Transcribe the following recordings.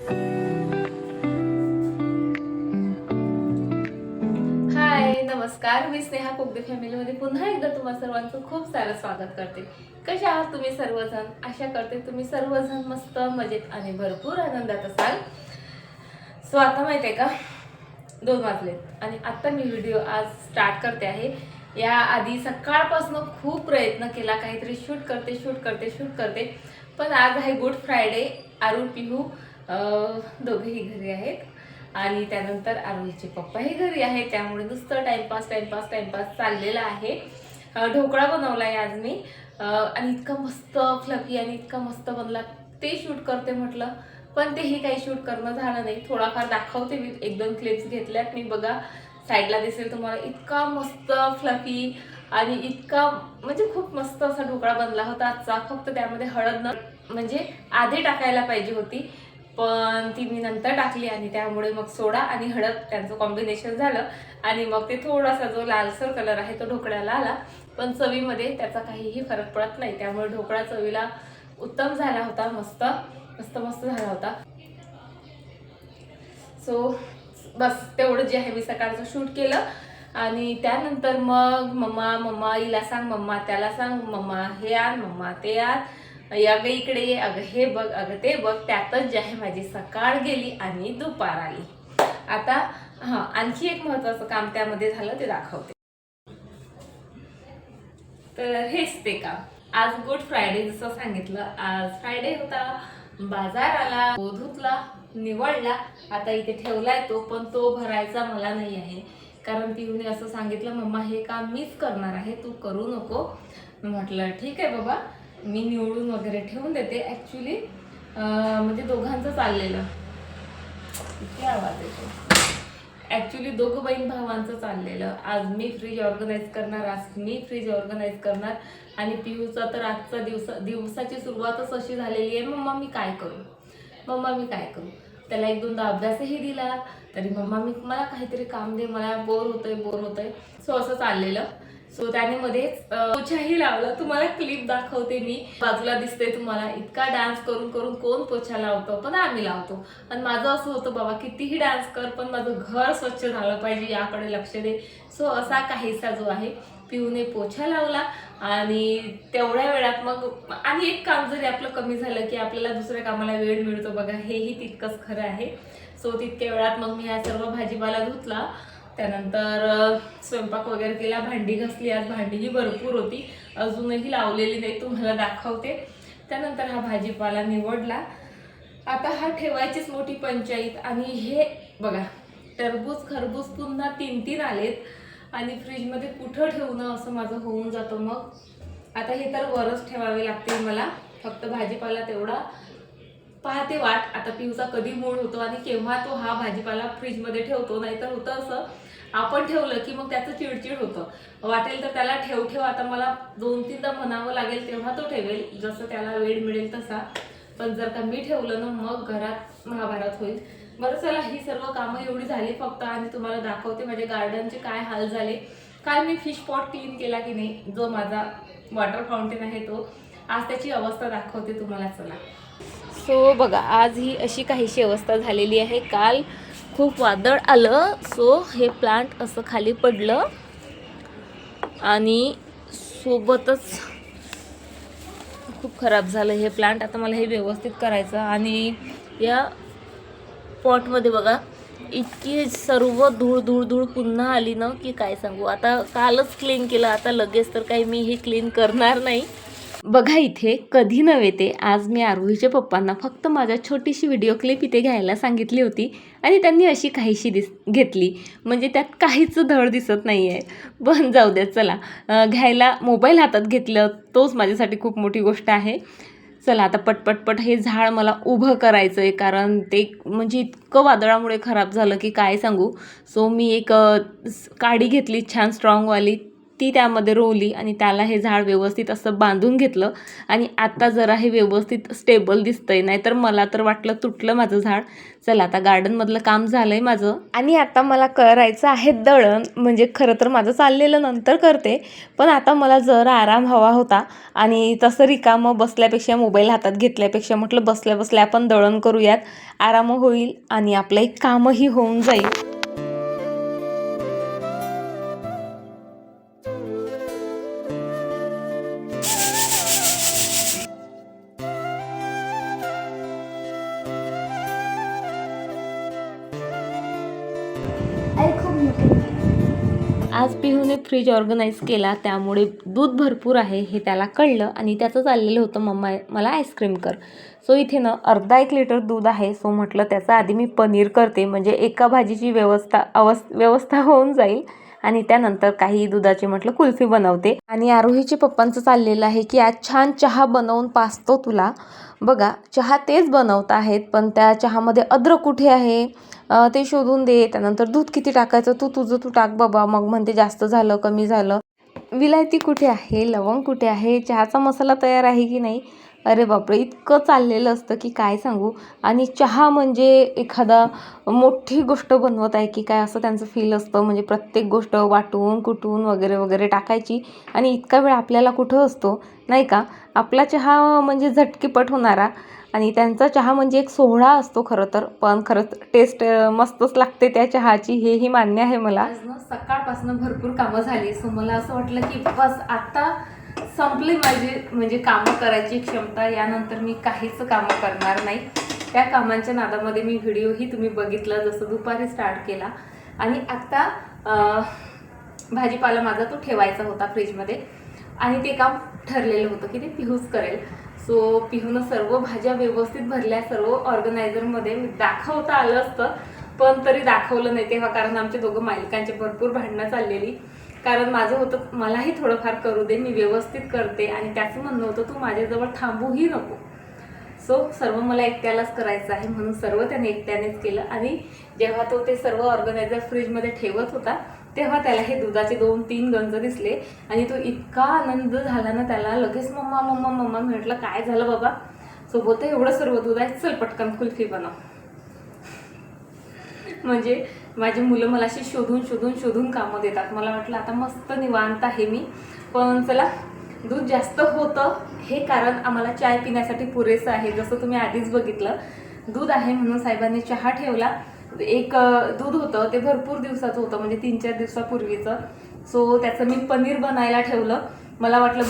हाय नमस्कार, मी स्नेहा कोगदे फॅमिलीमध्ये पुन्हा एकदा तुम्हा सर्वांचं खूप सारं स्वागत करते. कशा आहात तुम्ही सर्वजण? आशा करते तुम्ही सर्वजण मस्त मजेत आणि भरपूर आनंदात असाल. सो आता माहिती आहे का, 2 वाजलेत आणि आता मी व्हिडिओ आज स्टार्ट करते आहे. या आधी सकाळपासून खूप प्रयत्न केला, काहीतरी शूट करते, पण आज आहे गुड फ्रायडे. आरू पिहू दोघेही घरी आहेत आणि त्यानंतर आरुलचे पप्पाही घरी आहे, त्यामुळे नुसतं टाइमपास चाललेला आहे. ढोकळा बनवलाय आज मी आणि इतका मस्त फ्लफी आणि इतका मस्त बनला, ते शूट करते म्हटलं, पण तेही काही शूट करणं झालं नाही. थोडाफार दाखवते मी, 1-2 क्लिप्स घेतल्यात मी, बघा साईडला दिसेल तुम्हाला. इतका मस्त फ्लफी आणि इतका म्हणजे खूप मस्त असा ढोकळा बनला होता आजचा. फक्त त्यामध्ये हळद म्हणजे आधी टाकायला पाहिजे होती, पण ती मी नंतर टाकली आणि त्यामुळे मग सोडा आणि हळद त्यांचं कॉम्बिनेशन झालं आणि मग ते थोडासा जो लालसर कलर आहे तो ढोकळ्याला आला, पण चवीमध्ये त्याचा काहीही फरक पडत नाही. त्यामुळे ढोकळा चवीला उत्तम झाला होता, मस्त झाला होता. सो बस तेवढं जे आहे मी सकाळचं शूट केलं आणि त्यानंतर मग मम्मा हिला सांग, मम्मा त्याला सांग, मम्मा हे आण, मम्मा ते आण, अगं इकडे ये, अगं हे बघ, अगं ते बघ. त्यातच जे आहे माझी सकाळ गेली आणि दुपार आली. आता आणखी एक महत्वाचं काम त्यामध्ये झालं, ते दाखवते. तर हेच ते काम. आज गुड फ्रायडे, जसं सांगितलं आज फ्रायडे होता. बाजार आला, धुतला, निवडला, आता इथे ठेवलाय तो, पण तो भरायचा मला नाही आहे, कारण पिहूने असं सांगितलं, मम्मा हे काम मीच करणार आहे, तू करू नको. म्हटलं ठीक आहे बाबा, मी निवडून वगैरे ठेवून देते. ॲक्च्युली म्हणजे दोघांचं चाललेलं, किती आवाज येतो. ॲक्च्युली दोघं बहीण भावांचं चाललेलं. आज मी फ्रीज ऑर्गनाईज करणार, आणि पिहूचा तर आजचा दिवसाची सुरुवातच अशी झालेली आहे, मम्मा मी काय करू. त्याला 1-2दा अभ्यासही दिला, तरी मला काहीतरी काम दे, मला बोर होतंय. सो असं चाललेलं. सो त्याने मध्येच पोछाही लावला. तुम्हाला क्लिप दाखवते मी, बाजूला दिसते तुम्हाला. इतका डान्स करून कोण पोछा लावतो, पण आम्ही लावतो. आणि माझं असं होतं, बाबा कितीही डान्स कर, पण माझं घर स्वच्छ झालं पाहिजे, याकडे लक्ष दे. सो असा काहीसा जो आहे, पिऊने पोछा लावला आणि तेवढ्या वेळात मग आणि एक काम जरी आपलं कमी झालं की आपल्याला दुसऱ्या कामाला वेळ मिळतो, बघा हेही तितकंच खरं आहे. सो तितक्या वेळात मग मी हा सर्व भाजीपाला धुतला, त्यानंतर स्वयंपाक वगैरे केला, भांडी घासली. आज भांडीही भरपूर होती, अजूनही लावलेली नाही, तुम्हाला दाखवते. त्यानंतर हा भाजीपाला निवडला. आता हा ठेवायचीच मोठी पंचायत. आणि हे बघा, टरबूज खरबूज पुन्हा 3 आलेत आणि फ्रीजमध्ये कुठं ठेवणं असं माझं होऊन जातं. मग आता हे तर वरच ठेवावे लागतील मला, फक्त भाजीपाला तेवढा पाहते वाट. आता पिऊचा कधी मूड होतो आणि केव्हा तो हा भाजीपाला फ्रीजमध्ये ठेवतो. नाहीतर होतं असं, आपण ठेवलं की मग त्याचं चिडचिड होतं. वाटेल तर त्याला ठेव, आता मला 2-3दा म्हणावं लागेल, तेव्हा तो ठेवेल, जसं त्याला वेळ मिळेल तसा. पण जर का मी ठेवलं ना, मग घरात महाभारत होईल. बरं चला, ही सर्व कामं एवढी झाली फक्त, आणि तुम्हाला दाखवते माझ्या गार्डनचे काय हाल झाले. काल मी फिश पॉट क्लीन केला की नाही, जो माझा वॉटर फाउंटेन आहे तो, आज त्याची अवस्था दाखवते तुम्हाला, चला. सो बघा, आज ही अशी काहीशी अवस्था झालेली आहे. काल खूप वादळ आलं, सो हे प्लांट असं खाली पडलं आणि सोबतच खूप खराब झालं हे प्लांट. आता मला हे व्यवस्थित करायचं. आणि या पॉटमध्ये बघा, इतकी सर्व धूळ पुन्हा आली ना की काय सांगू. आता कालच क्लीन केलं, आता लगेच तर काही मी हे क्लीन करणार नाही. बघा इथे कधी नव्हे ते आज मी आरोहीच्या पप्पांना फक्त माझ्या छोटीशी व्हिडिओ क्लिप इथे घ्यायला सांगितली होती आणि त्यांनी अशी काहीशी घेतली. म्हणजे त्यात काहीच धड दिसत नाही आहे, पण जाऊ द्या, चला. घ्यायला मोबाईल हातात घेतलं, तोच माझ्यासाठी खूप मोठी गोष्ट आहे. चला आता पटपट हे झाड मला उभं करायचं आहे, कारण ते म्हणजे इतकं वादळामुळे खराब झालं की काय सांगू. सो मी एक काडी घेतली छान स्ट्रॉंगवाली, ती त्यामध्ये रोवली आणि त्याला हे झाड व्यवस्थित असं बांधून घेतलं आणि आता जरा हे व्यवस्थित स्टेबल दिसतंय. नाहीतर मला तर वाटलं तुटलं माझं झाड. चला आता गार्डनमधलं काम झालंय माझं आणि आता मला करायचं आहे दळण. म्हणजे खरं तर माझं चाललेलं नंतर करते, पण आता मला जरा आराम हवा होता आणि तसं रिकामं बसल्यापेक्षा, मोबाईल हातात घेतल्यापेक्षा म्हटलं बसल्या बसल्या आपण दळण करूयात, आराम होईल आणि आपलं एक कामही होऊन जाईल. आज पिहूने फ्रीज ऑर्गनाईज केला, त्यामुळे दूध भरपूर आहे हे त्याला कळलं आणि त्याचं चाललेलं होतं मम्मा मला आईस्क्रीम कर. सो इथे ना अर्धा 1 लिटर दूध आहे. सो म्हटलं त्याचा आधी मी पनीर करते, म्हणजे एका भाजीची व्यवस्था होऊन जाईल आणि त्यानंतर काही दुधाची म्हटलं कुल्फी बनवते. आणि आरोहीच्या पप्पांचं चाललेलं आहे की आज छान चहा बनवून पाचतो तुला. बघा चहा तेच बनवत आहेत, पण त्या चहामध्ये अद्रक कुठे आहे ते शोधून दे. त्यानंतर दूध किती टाकायचं तू टाक बाबा. मग म्हणते जास्त झालं कमी झालं. विलायती कुठे आहे, लवंग कुठे आहे, चहाचा मसाला तयार आहे की नाही. अरे बापरे, इतकं चाललेलं असतं की काय सांगू. आणि चहा म्हणजे एखादा मोठी गोष्ट बनवत आहे की काय असं त्यांचं फील असतं. म्हणजे प्रत्येक गोष्ट वाटून कुटून वगैरे वगैरे टाकायची आणि इतका वेळ आपल्याला कुठं असतो नाही का. आपला चहा म्हणजे झटकीपट होणारा आणि त्यांचा चहा म्हणजे एक सोहळा असतो खरं तर. पण खरंच टेस्ट मस्तच लागते त्या चहाची, हेही मान्य आहे मला. आज ना सकाळपासून भरपूर कामं झाली. सो मला असं वाटलं की बस आता संपली माझी म्हणजे कामं करायची क्षमता. यानंतर मी काहीच कामं करणार नाही. त्या कामांच्या नादामध्ये मी व्हिडिओही तुम्ही बघितला, जसं दुपारी स्टार्ट केला. आणि आत्ता भाजीपाला माझा तो ठेवायचा होता फ्रीजमध्ये आणि ते काम ठरलेलं होतं की ते पिहूच करेल. सो पिहूनं सर्व भाज्या व्यवस्थित भरल्या, सर्व ऑर्गनायझरमध्ये. दाखवता आलं असतं पण तरी दाखवलं नाही तेव्हा, कारण आमचे दोघं मालिकांचे भरपूर भांडणं चाललेली. कारण माझं होतं मलाही थोडंफार करू दे, मी व्यवस्थित करते. आणि त्याचं म्हणणं होतं तू माझ्याजवळ थांबूही नको. सो सर्व मला एकट्यालाच करायचं आहे म्हणून सर्व त्याने एकट्यानेच केलं. आणि जेव्हा तो ते सर्व ऑर्गनायझर फ्रीजमध्ये ठेवत होता तेव्हा त्याला हे दुधाचे 2-3 गंज दिसले आणि तो इतका आनंद झाला ना त्याला. लगेच मम्मा मम्मा मम्मा म्हटलं काय झालं बाबा. सो बोलते एवढं सर्व दूध आहे, चल पटकन कुल्फी बनव. म्हणजे माझी मुलं मला अशी शोधून शोधून शोधून कामं देतात. मला वाटलं आता मस्त निवांत आहे मी, पण चला दूध जास्त होतं हे कारण आम्हाला चाय पिण्यासाठी पुरेसं आहे. जसं तुम्ही आधीच बघितलं दूध आहे म्हणून साहेबांनी चहा ठेवला. एक दूध होतं ते भरपूर दिवसाचं होतं, म्हणजे 3-4 दिवसापूर्वीचं. सो त्याचं मी पनीर बनायला ठेवलं. मला वाटलं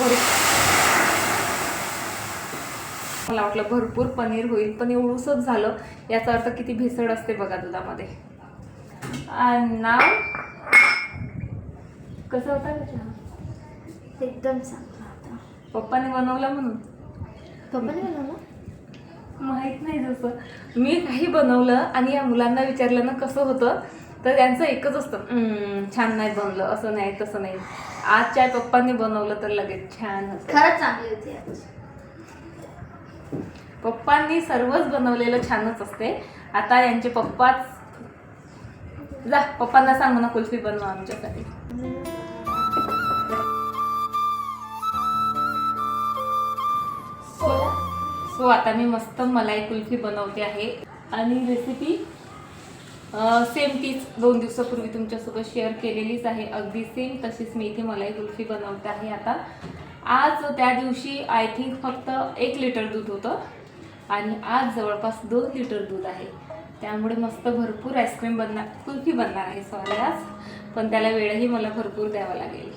भरपूर पनीर होईल, पण एवढंसच झालं. याचा अर्थ किती भेसळ असते बघा दुधामध्ये. ना कसं होता का चहा? एकदम चांगला होता. पप्पाने बनवला म्हणून. पप्पाने बनवला माहीत नाही. जसं मी काही बनवलं आणि या मुलांना विचारलं ना कसं होतं तर त्यांचं एकच असतं छान नाही बनलं, असं नाही तसं नाही. आज चाय पप्पांनी बनवलं तर लगेच छान होतं. खरंच चांगली होती आज. पप्पांनी सर्वच बनवलेलं छानच असते. आता यांचे पप्पाच जा पप्पांना सांगू ना कुल्फी बनवा आमच्यासाठी. सो आता मी मस्त मलाई कुल्फी बनवते आहे आणि रेसिपी सेम तीच 2 दिवसापूर्वी तुमच्यासोबत शेअर केलेलीच आहे. अगदी सेम तशीच मी इथे मलाई कुल्फी बनवते आहे. आता आज त्या दिवशी आय थिंक फक्त 1 लिटर दूध होतं आणि आज जवळपास 2 लिटर दूध आहे. त्यामुळे मस्त भरपूर कुल्फी बनणार आहे सॉरी आज. पण त्याला वेळही मला भरपूर द्यावा लागेल.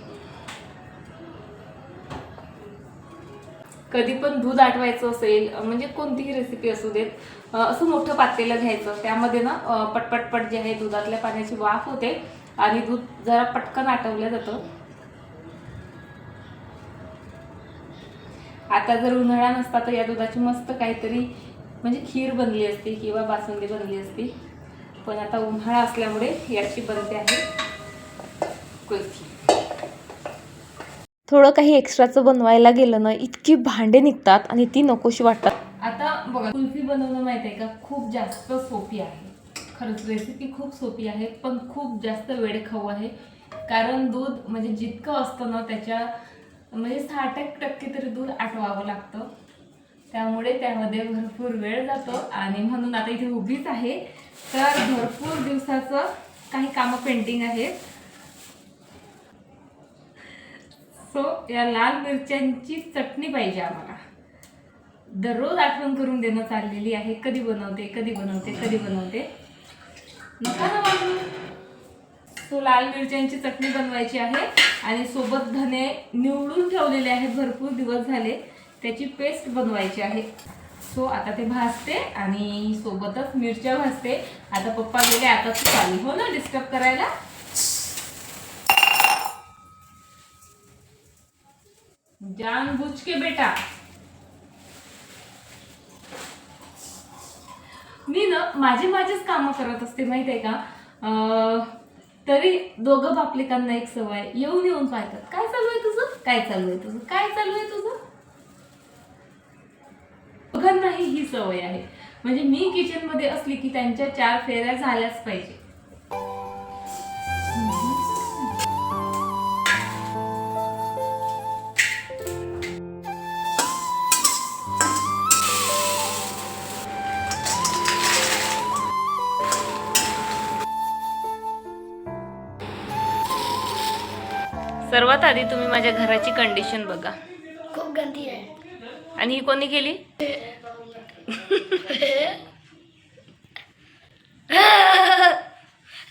कधी पण दूध आटवायचं असेल म्हणजे कोणतीही रेसिपी असू देत, असं मोठं पातेलं घ्यायचं. त्यामध्ये ना पटपटपट जे आहे दुधातल्या पाण्याची वाफ होते आणि दूध जरा पटकन आटवलं जातं. आता जर उन्हाळा नसता तर या दुधाची मस्त काहीतरी म्हणजे खीर बनली असती किंवा बासुंदी बनली असती. पण आता उन्हाळा असल्यामुळे याची बनते आहे कुल्फी. थोडं काही एक्स्ट्राचं बनवायला गेलं ना इतकी भांडे निघतात आणि ती नकोशी वाटतात. आता बघा कुल्फी बनवणं माहिती आहे का खूप जास्त सोपी आहे. खरंच रेसिपी खूप सोपी आहे पण खूप जास्त वेळखाऊ आहे. कारण दूध म्हणजे जितकं असतं ना त्याच्या म्हणजे 60% तरी दूध आटवावं लागतं, त्यामुळे त्यामध्ये भरपूर वेळ जातो. आणि म्हणून आता इथे उभीच आहे, तर भरपूर दिवसाचं काही कामं पेंडिंग आहेत. सो या लाल मिरच्यांची चटणी पाहिजे आम्हाला. दररोज आठवण करून देणं चाललेली आहे, कधी बनवते कधी बनवते कधी बनवते, नका ना वाटू. सो लाल मिरच्यांची चटणी बनवायची आहे आणि सोबत धने निवडून ठेवलेले आहेत भरपूर दिवस झाले, त्याची पेस्ट बनवायची आहे. सो आता ते भाजते आणि सोबतच मिरच्या भाजते. आता पप्पा गेले, आता तू चालू हो ना डिस्टर्ब करायला. जान बुझ के बेटा. मी ना माझेच कामं करत असते माहिती आहे का. तरी दोघं बापलेकांना एक सवय, येऊन पाहतात, काय चालू आहे तुझं, काय चालू आहे तुझं, काय चालू आहे तुझं. दोघांनाही ही सवय आहे. म्हणजे मी किचन मध्ये असली की त्यांच्या 4 फेऱ्या झाल्याच पाहिजे. सर्वात आधी तुम्ही माझ्या घराची कंडिशन बघा, खूप गंदी आहे. आणि ही कोणी केली.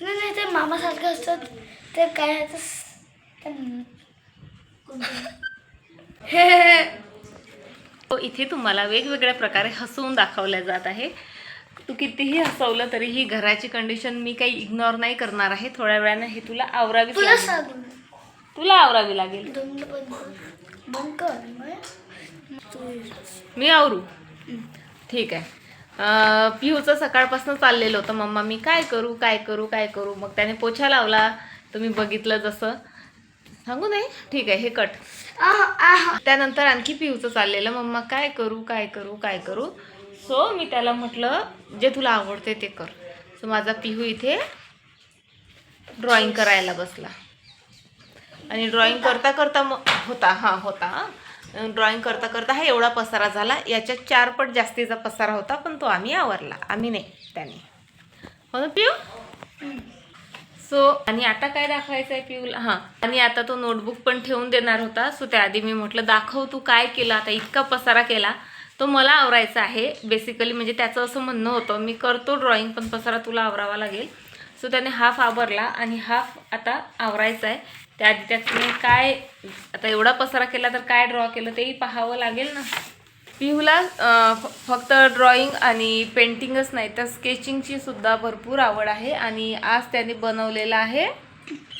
नाही ते मामासारखं असतात ते काय इथे तुम्हाला वेगवेगळ्या प्रकारे हसवून दाखवल्या जात आहे. तू कितीही हसवलं तरी ही घराची कंडिशन मी काही इग्नोर नाही करणार आहे. थोड्या वेळाने हे तुला आवरावी लागेल. तुला आवरावी लागेल. मी आवरू, ठीक आहे. पिहूचं सकाळपासून चाललेलं होतं, मम्मा मी काय करू काय करू काय करू. मग त्याने पोछा लावला, तुम्ही बघितलं जसं. सांगू नाही, ठीक आहे, हे कट. त्यानंतर आणखी पिहूचं चाललेलं, मम्मा काय करू काय करू काय करू. सो मी त्याला म्हटलं जे तुला आवडते ते कर. सो माझा पिहू इथे ड्रॉइंग करायला बसला आणि ड्रॉइंग करता करता होता ड्रॉइंग करता करता हा एवढा पसारा झाला. याच्या 4 पट जास्तीचा पसारा होता, पण तो आम्ही आवरला. आम्ही नाही, त्याने. हो ना पिऊ. सो आणि आता काय दाखवायचं आहे पिऊला. हां, आणि आता तो नोटबुक पण ठेवून देणार होता. सो त्याआधी मी म्हटलं दाखव तू काय केलं. आता इतका पसारा केला, तो मला आवरायचा आहे बेसिकली. म्हणजे त्याचं असं म्हणणं होतं मी करतो ड्रॉइंग, पण पसारा तुला आवरावा लागेल. सो त्याने हाफ आवरला आणि हाफ आता आवरायचा आहे. त्याआधी त्याने काय आता एवढा पसारा केला तर काय ड्रॉ केलं तेही पाहावं लागेल ना. पिहूला फक्त ड्रॉइंग आणि पेंटिंगच नाही तर स्केचिंगची सुद्धा भरपूर आवड आहे. आणि आज त्याने बनवलेला आहे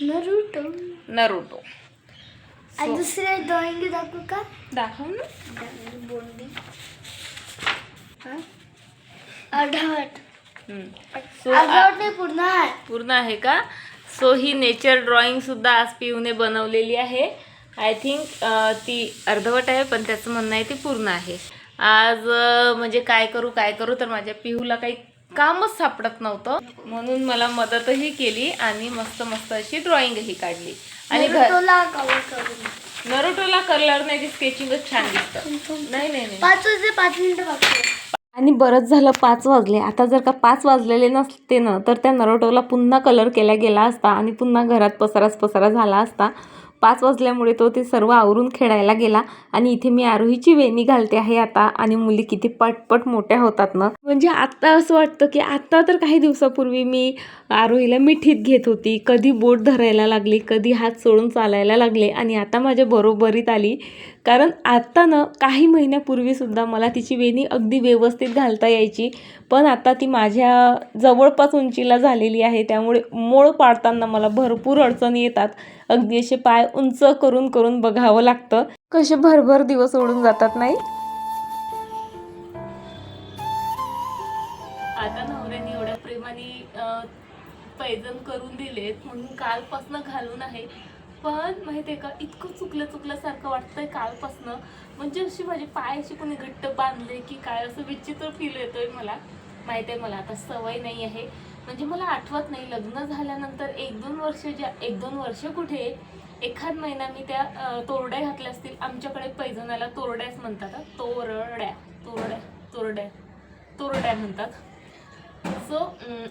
नरुटो. आणि दुसरे ड्रॉइंग दाखवू का. दाखव ना. बोलली अर्धवट नाही, पूर्ण आहे का. सो ही नेचर ड्रॉइंग सुद्धा आज पिऊने बनवलेली आहे. आय थिंक ती अर्धवट आहे, पण त्याचं म्हणणं आहे ती पूर्ण आहे. आज म्हणजे काय करू तर माझ्या पिहूला काही कामच सापडत नव्हतं, म्हणून मला मदतही केली आणि मस्त अशी ड्रॉइंगही काढली. आणि नरुटोला कलर नाही, स्केचिंगच छान दिसतं. नाही 5 मिनिटं बाकी. आणि बरंच झालं 5 वाजले. आता जर का 5 वाजलेले नसते ना तर त्या नरोटोला पुन्हा कलर केला गेला असता आणि पुन्हा घरात पसारा झाला असता. 5 वाजल्यामुळे तो ते सर्व आवरून खेळायला गेला. आणि इथे मी आरोहीची वेणी घालते आहे आता. आणि मुली किती पटपट मोठ्या होतात ना. म्हणजे आत्ता असं वाटतं की आत्ता तर काही दिवसापूर्वी मी आरोहीला मिठीत घेत होती, कधी बोट धरायला लागली, कधी हात सोडून चालायला लागले. आणि आता माझ्या बरोबरीत आली. कारण आत्ता ना काही महिन्यापूर्वीसुद्धा मला तिची वेणी अगदी व्यवस्थित घालता यायची, पण आता ती माझ्या जवळपास उंचीला झालेली आहे. त्यामुळे मोळ पाडताना मला भरपूर अडचणी येतात. अगदी असे पाय उंच करून बघावं लागतं. कसे भरभर दिवस ओढून जातात नाही. आता नवऱ्याने एवढ्या प्रेमाने पैजण करून दिलेत म्हणून कालपासनं घालून आहे. पण माहिती आहे का, इतकं चुकल्यासारखं वाटतंय कालपासनं. म्हणजे अशी माझे पाय अशी कोणी घट्ट बांधले की काय, असं विचित्र फील येतोय मला. माहिती आहे मला आता सवय नाही आहे. म्हणजे मला आठवत नाही लग्न झाल्यानंतर 1-2 वर्ष कुठे एखाद महिना मी त्या तोरड्या घातल्या असतील. आमच्याकडे पैजणाला तोरड्याच म्हणतात हा. तोरड्या म्हणतात. सो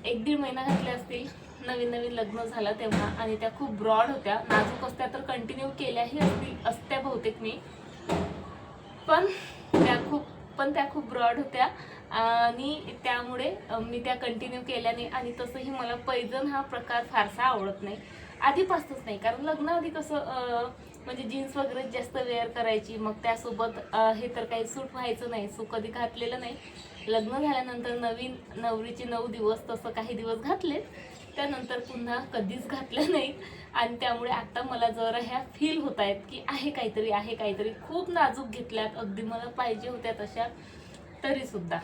1-1.5 महिना घातल्या असतील. नवीन लग्न झालं तेव्हा, आणि त्या खूप ब्रॉड होत्या. नाजूक असत्या तर कंटिन्यू केल्याही असत्या बहुतेक मी, पण त्या खूप ब्रॉड होत्या आणि त्यामुळे मी त्या कंटिन्यू केल्या नाही. आणि तसंही मला पैजण हा प्रकार फारसा आवडत नाही, आधीपासूनच नाही. कारण लग्नाआधी कसं म्हणजे जीन्स वगैरे जास्त वेअर करायची, मग त्यासोबत हे तर काही सूट व्हायचं नाही, सो कधी घातलेलं नाही. लग्न झाल्यानंतर नवीन नवरीचे 9 दिवस तसं काही दिवस घातले, त्यानंतर पुन्हा कधीच घातलं नाही. आणि त्यामुळे आता मला जरा ह्या फील होत आहेत की आहे काहीतरी. खूप नाजूक घेतल्यात, अगदी मला पाहिजे होत्या तशा तरीसुद्धा.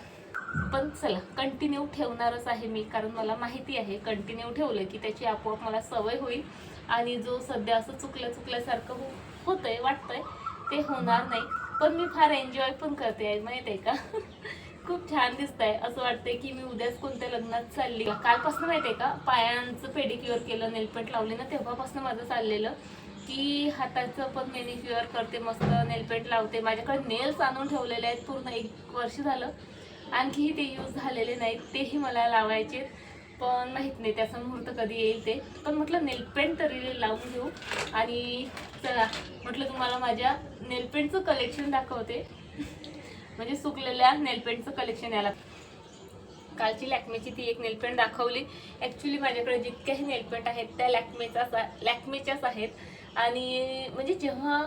पण चला, कंटिन्यू ठेवणारच आहे मी, कारण मला माहिती आहे कंटिन्यू ठेवलं की त्याची आपोआप मला सवय होईल. आणि जो सध्या असं चुकल्यासारखं होतंय वाटतंय ते होणार नाही. पण मी फार एन्जॉय पण करते आहे, माहीत आहे का. खूप छान दिसतंय. असं वाटतंय की मी उद्याच कोणत्या लग्नात चालली. कालपासून माहिती आहे का, पायांचं पेडिक्युअर केलं, नेलपेंट लावले ना, तेव्हापासून माझं चाललेलं की हाताचं पण मॅनिक्युअर करते, मस्त नेलपेंट लावते. माझ्याकडे नेल्स आणून ठेवलेले आहेत, पूर्ण 1 वर्ष झालं, आणखीही ते यूज झालेले नाहीत. तेही मला लावायचे, पण माहीत नाही त्याचा मुहूर्त कधी येईल ते. पण म्हटलं नेलपेंट तरी लावून घेऊ. आणि चला म्हटलं तुम्हाला माझ्या नेलपेंटचं कलेक्शन दाखवते. म्हणजे सुकलेल्या नेलपेंटचं कलेक्शन. याला कालची लॅक्मेची ती एक नेलपेंट दाखवली. ॲक्च्युली माझ्याकडे जितक्याही नेलपेंट आहेत त्या लॅक्मेच्याच आहेत. आणि म्हणजे जेव्हा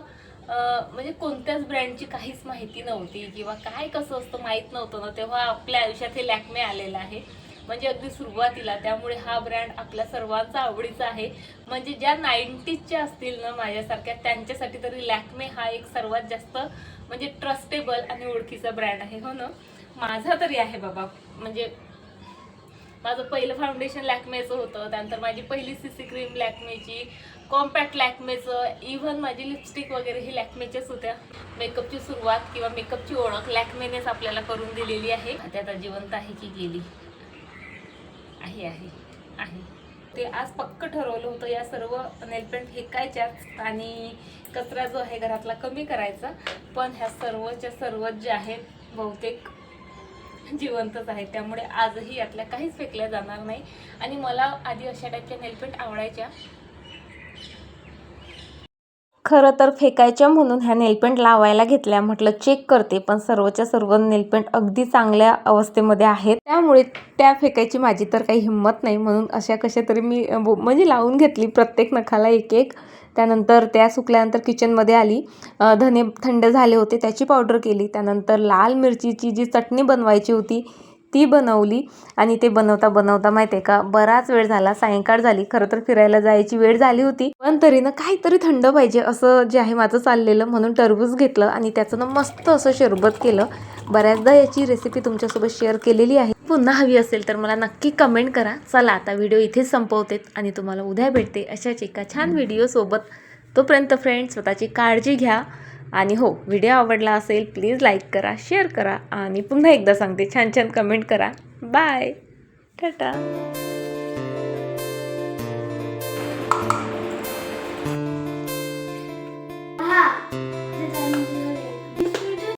म्हणजे कोणत्याच ब्रँडची काहीच माहिती नव्हती किंवा काय कसं असतं माहीत नव्हतं ना, तेव्हा आपल्या आयुष्यात हे लॅक्मे आलेलं आहे. म्हणजे अगदी सुरुवातीला. त्यामुळे हा ब्रँड आपल्या सर्वांचा आवडीचा आहे. म्हणजे ज्या 90sच्या असतील ना माझ्यासारख्या, त्यांच्यासाठी तरी लॅक्मे हा एक सर्वात जास्त म्हणजे ट्रस्टेबल आणि ओळखीचा ब्रँड आहे. हो ना, माझा तरी आहे बाबा. म्हणजे माझं पहिलं फाउंडेशन लॅक्मेचं होतं, त्यानंतर माझी पहिली CC क्रीम लॅक्मेची, कॉम्पॅक्ट लॅक्मेचं, इव्हन माझी लिपस्टिक वगैरे ही लॅक्मेच्याच होत्या. मेकअपची सुरुवात किंवा मेकअपची ओळख लॅक्मेनेच आपल्याला करून दिलेली आहे. ते आता जिवंत आहे की गेली आहे. ते आज पक्क ठरवलं होतं या सर्व नेलपेंट फेकायच्याच आणि कचरा जो आहे घरातला कमी करायचा. पण ह्या सर्वच ज्या आहेत बहुतेक जिवंतच आहेत, त्यामुळे आजही यातल्या काहीच फेकल्या जाणार नाही. आणि मला आधी अशा टाईपच्या नेलपेंट आवडायच्या, खरं तर फेकायच्या म्हणून ह्या नेलपेंट लावायला घेतल्या. म्हटलं चेक करते, पण सर्व नेलपेंट अगदी चांगल्या अवस्थेमध्ये आहेत, त्यामुळे त्या फेकायची माझी तर काही हिंमत नाही. म्हणून अशा कशा तरी मी म्हणजे लावून घेतली प्रत्येक नखाला एक. त्यानंतर त्या सुकल्यानंतर किचनमध्ये आली. धने थंड झाले होते, त्याची पावडर केली. त्यानंतर लाल मिरचीची जी चटणी बनवायची होती ती बनवली. आणि ते बनवता माहिती आहे का, बराच वेळ झाला, सायंकाळ झाली. खरं तर फिरायला जायची वेळ झाली होती, पण तरी ना काहीतरी थंड पाहिजे असं जे आहे माझं चाललेलं. म्हणून टरबूज घेतलं आणि त्याचं ना मस्त असं सरबत केलं. बऱ्याचदा याची रेसिपी तुमच्यासोबत शेअर केलेली आहे. पुन्हा हवी असेल तर मला नक्की कमेंट करा. चला आता व्हिडिओ इथेच संपवते आणि तुम्हाला उद्या भेटते अशाच एका छान व्हिडिओसोबत. तोपर्यंत फ्रेंड्स, स्वतःची काळजी घ्या. आणि हो, व्हिडिओ आवडला असेल प्लीज लाईक करा, शेअर करा आणि पुन्हा एकदा सांगते छान कमेंट करा. बाय, टाटा.